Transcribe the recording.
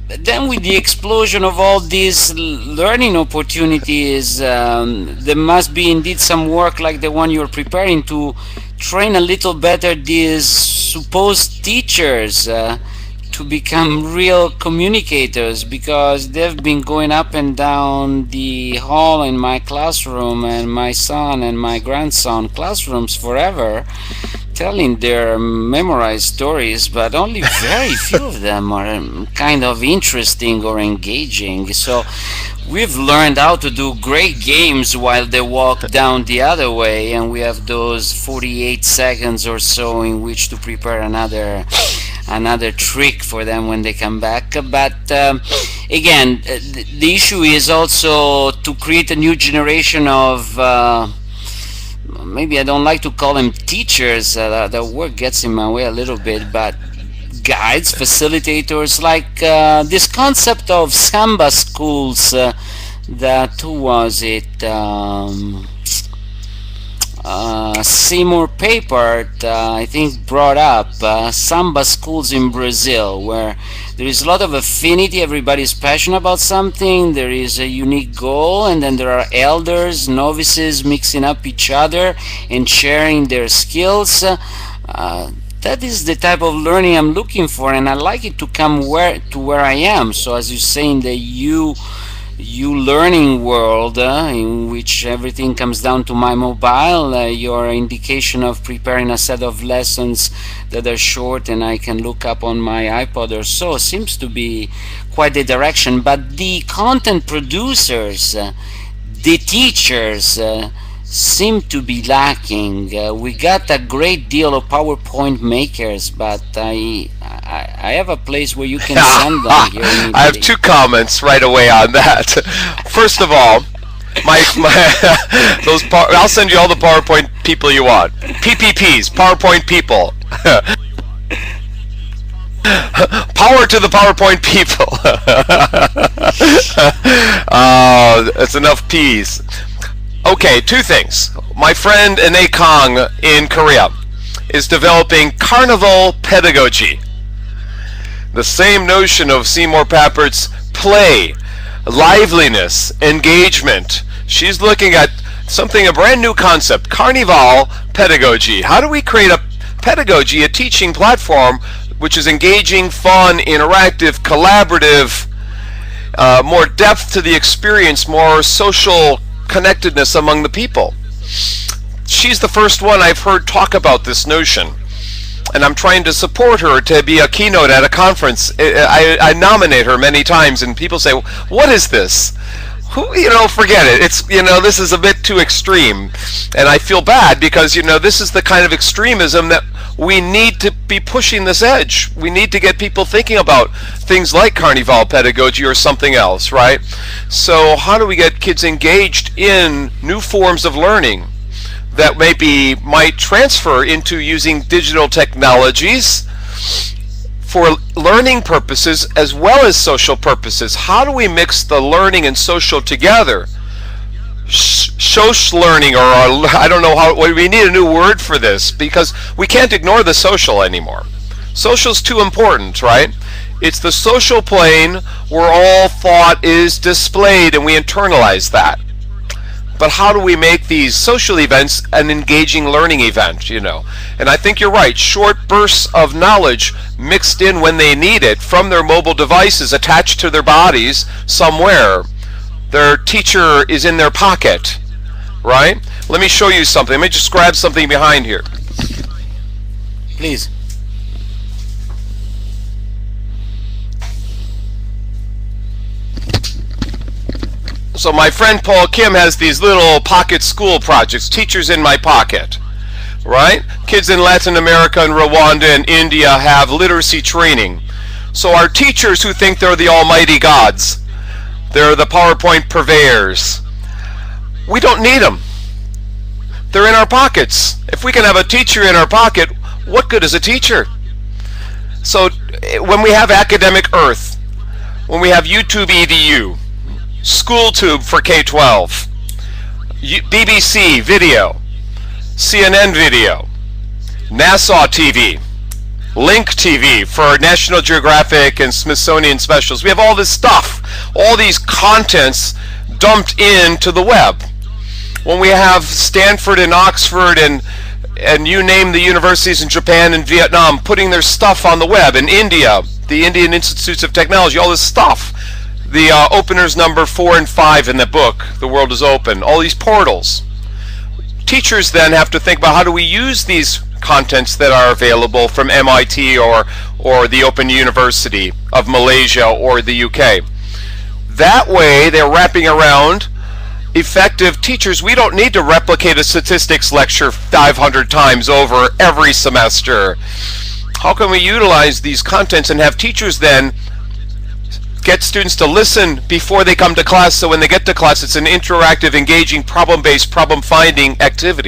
then with the explosion of all these learning opportunities, there must be indeed some work like the one you're preparing to train a little better these supposed teachers to become real communicators, because they've been going up and down the hall in my classroom and my son and my grandson classrooms forever, telling their memorized stories, but only very few of them are kind of interesting or engaging. So we've learned how to do great games while they walk down the other way, and we have those 48 seconds or so in which to prepare another trick for them when they come back. But again, the issue is also to create a new generation of maybe I don't like to call them teachers, the word gets in my way a little bit, but guides, facilitators, like this concept of samba schools that, who was it, Seymour Papert, I think, brought up samba schools in Brazil, where there is a lot of affinity, everybody's passionate about something, there is a unique goal, and then there are elders, novices mixing up each other and sharing their skills. That is the type of learning I'm looking for, and I like it to come where I am. So as you say, in the you learning world, in which everything comes down to my mobile, your indication of preparing a set of lessons that are short and I can look up on my iPod or so seems to be quite the direction. But the content producers, the teachers, seem to be lacking. We got a great deal of PowerPoint makers, but I have a place where you can send them here in Italy. I have two comments right away on that. First of all, I'll send you all the PowerPoint people you want. PPPs, PowerPoint people. Power to the PowerPoint people. That's enough P's. Okay, two things. My friend Ine Kong in Korea is developing Carnival Pedagogy. The same notion of Seymour Papert's play, liveliness, engagement. She's looking at a brand new concept, Carnival Pedagogy. How do we create a pedagogy, a teaching platform which is engaging, fun, interactive, collaborative, more depth to the experience, more social connectedness among the people? She's the first one I've heard talk about this notion, and I'm trying to support her to be a keynote at a conference. I nominate her many times, and people say, what is this? Forget it. It's, this is a bit too extreme, and I feel bad because, this is the kind of extremism that we need to be pushing this edge. We need to get people thinking about things like Carnival Pedagogy or something else, right? So how do we get kids engaged in new forms of learning that might transfer into using digital technologies for learning purposes as well as social purposes? How do we mix the learning and social together? Social learning, or I don't know we need a new word for this, because we can't ignore the social anymore. Social's too important, right? It's the social plane where all thought is displayed and we internalize that. But how do we make these social events an engaging learning event, And I think you're right. Short bursts of knowledge mixed in when they need it from their mobile devices attached to their bodies somewhere. Their teacher is in their pocket, right? Let me show you something. Let me just grab something behind here. Please. So my friend Paul Kim has these little pocket school projects, teachers in my pocket, right? Kids in Latin America and Rwanda and India have literacy training. So our teachers who think they're the almighty gods, they're the PowerPoint purveyors, we don't need them. They're in our pockets. If we can have a teacher in our pocket, what good is a teacher? So when we have Academic Earth, when we have YouTube EDU, SchoolTube for K-12, BBC video, CNN video, Nassau TV, Link TV for National Geographic and Smithsonian specials. We have all this stuff, all these contents dumped into the web. When we have Stanford and Oxford and you name the universities in Japan and Vietnam putting their stuff on the web, in India, the Indian Institutes of Technology, all this stuff. The openers number 4 and 5 in the book, The World is Open, all these portals. Teachers then have to think about how do we use these contents that are available from MIT or the Open University of Malaysia or the UK. That way they're wrapping around effective teachers. We don't need to replicate a statistics lecture 500 times over every semester. How can we utilize these contents and have teachers then get students to listen before they come to class, so when they get to class it's an interactive, engaging, problem-based, problem-finding activity?